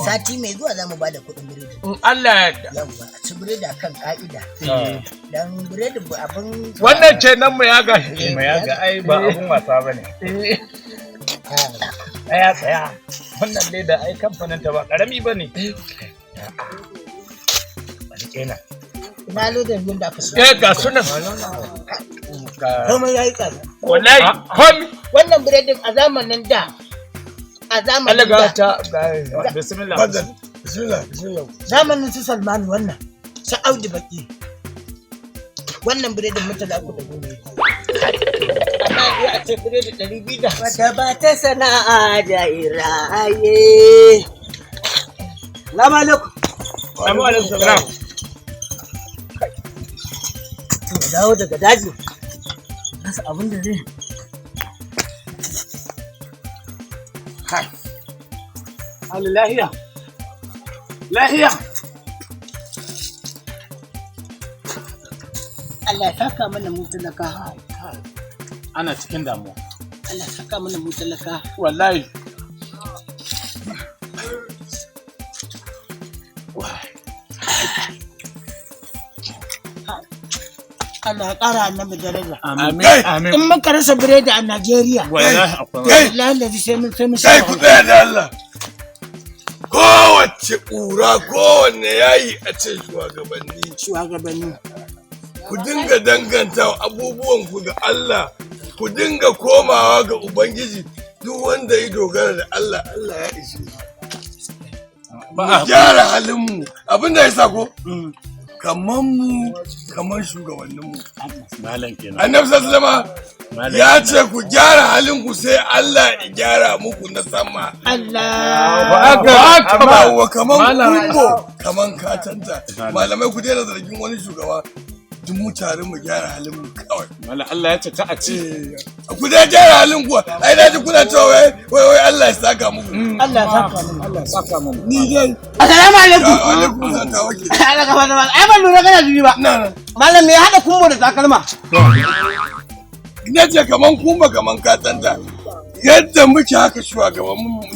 Sati mai zuwa za mu ba da kuɗin biredi. Allah ya yarda. Yawwa, a ci biredi a kan ƙa'ida. Dan biredi abin... Wannan ce nan mu ya ga. Mu ya ga ai ba abun wasa ba ne. Tsaya. Wannan dai da ai kamfanin ta ba ƙarami ba ne. Kenan. Ina lodin yin da aka so. Ga sunan. Komai ya yi tsada. Wallahi, komi. Wannan biredin a zamanin da. Allah ga ta Bismillah. Bismillah. Zamanin su Salmanu wannan. Su Audu Baki. Wannan biredin mutala uku da goma. Ana iya a ce biredi 200. Wata ba ta sana'a da iraye. Salamu alaikum. Salamu alaikum. Dawo daga daji nasa abin da zai Kai. Lahiya. Allah ya saka mana mu talaka. Ana cikin damuwa. Allah ya saka mana mu talaka. Wallahi. Allah ya ƙara annabi daraja. Amin. In muka rasa biredi a Najeriya. Wallahi akwai. Wallahi da sai mun Kai ku tsaya da Allah. Kowace ƙura kowanne yayi a ce shugabanni. Ku dinga danganta abubuwan ku ga Allah. Ku dinga komawa ga Ubangiji. Duk wanda ya dogara da Allah, Allah ya ishe. Mu gyara halinmu. Abin da ya sa ko? Kaman shugabanninmu. Malam kenan. Annabi sallallahu ya ce ku gyara halin ku sai Allah ya gyara muku na sama. Allah. Amma kaman kumbo kaman katanta. Malamai ku daina zargin wani shugaba. Duk mu tare mu gyara halin mu kawai. Malam Allah ya ce ta a ci. Ku dai gyara halin ku. Ai na ji kuna cewa wai Allah ya saka muku. Allah ya saka mu. Ni dai. Assalamu alaikum. Wa alaikum assalam wake. Allah ka fada ai ban lura kana jini ba. Malam me ya hada kumbo da takalma? Ina ce kaman kumba kaman katanta. Yadda muke haka shugabannin mu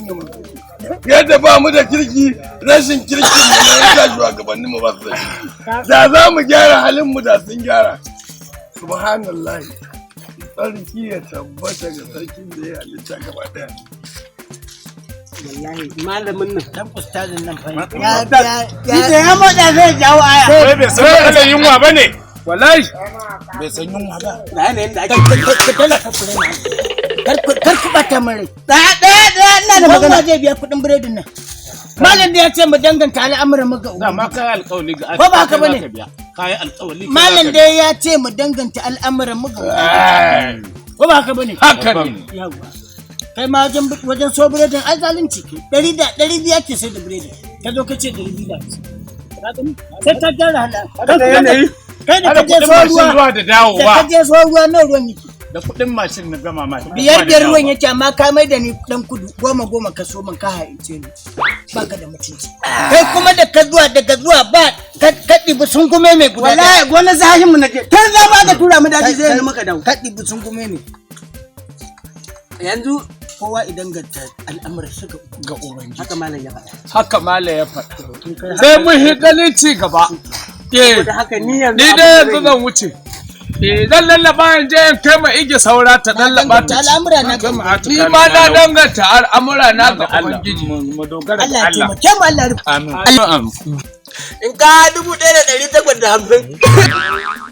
yadda ba mu da kirki rashin kirkin mu ne ya shugabannin mu ba su da kirki. Da za mu gyara halin mu da sun gyara. Subhanallahi. Sarki ya tabbata ga sarkin da ya halitta gaba daya. Wallahi malamin nan dan ustazin nan fa ya moda zai jawo aya. Sai bai san kalan yunwa bane. Wallahi. Bai san yunwa ba. Da ne da ake talaka kure na. Kar ku bata mare. Da ina da magana zai biya kudin biredin nan. Malam da ya ce mu danganta al'amuran mu ga uba. Ma kai alƙawari ga Ko ba haka bane? Kai alƙawari. Malam da ya ce mu danganta al'amuran mu ga uba. Ko ba haka bane? Haka ne. Yawa. Kai ma wajen so biredin ai zalunci ke. 100 ke sai da biredin. Ka zo ka ce 200 da. Ka gani? Sai ka gyara hala. Kai da kaje so ruwa da dawowa. Da kaje so ruwa na ruwan yake. Da kuɗin mashin na gama ma. 5 ruwan yake amma ka mai da ni dan kudu 10 ka so man ka haice ni. Baka da mutunci. Kai kuma da ka zuwa daga zuwa ba ka dibi sun gume mai guda. Wallahi gona zahin mu nake. Tun za ma ka tura mu daji sai maka dawo. Ka dibi sun gume ne. Yanzu kowa idan ga al'amuran shi ga ubangiji. Haka malam ya faɗa. Haka malam ya faɗa. Sai mun higalin ci gaba. Ni dai yanzu zan wuce. Zan lallaba in je in kai ma ige saura ta lallaba ta. Al'amura na ga ni ma na danganta al'amura na ga ubangiji. Mu dogara Allah ga ya Allah. taimake mu Allah ya rufe. Amin. In ka 1850